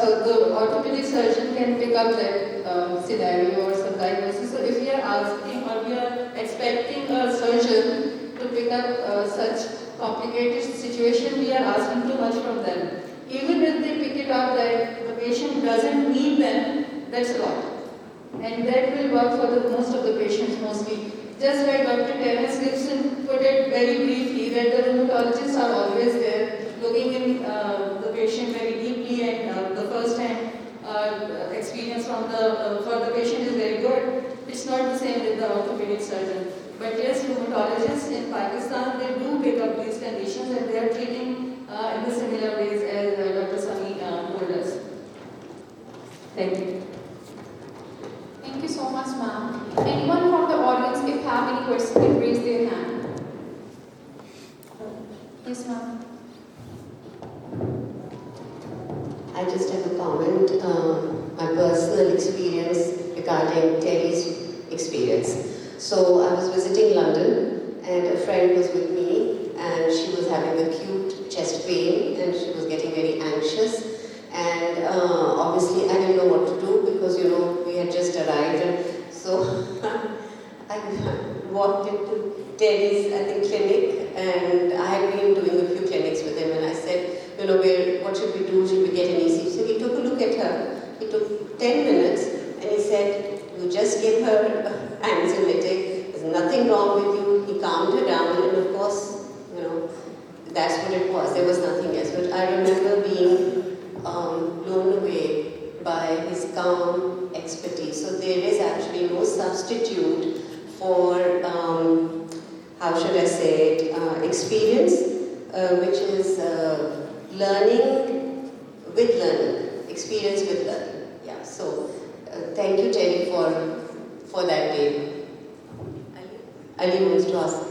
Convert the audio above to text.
the orthopedic surgeon can pick up that scenario or some diagnosis. So if we are asking or we are expecting a surgeon to pick up such complicated situation, we are asking too much from them. Even if they pick it up that the patient doesn't need them, that's a lot. And that will work for the most of the patients mostly. Just like Dr. Terence Gibson put it very briefly, that the rheumatologists are always there, looking in the patient very deeply, and the first-hand experience for the patient is very good. It's not the same with the orthopedic surgeon. But yes, rheumatologists in Pakistan, they do pick up these conditions and they are treating in the similar ways as Dr. Sami told us. Thank you. Thank you so much, ma'am. Anyone from the audience, if have any questions, can raise their hand. Yes, ma'am. I just have a comment, my personal experience regarding Terry's experience. So I was visiting London and a friend was with me and she was having acute chest pain and she was getting very anxious, and obviously I didn't know what to do because we had just arrived, and so I walked into Terry's clinic, and I had been doing a few clinics with him, and I said, what should we do? Should we get an ECG? So he took a look at her. He took 10 minutes and he said, you just give her anxiolytic, there's nothing wrong with you. He calmed her down, and of course, that's what it was. There was nothing else. But I remember being blown away by his calm expertise. So there is actually no substitute for, how should I say it, experience, which is learning with learning, experience with learning. Yeah. So thank you, Terry, for that day. Ali wants to ask.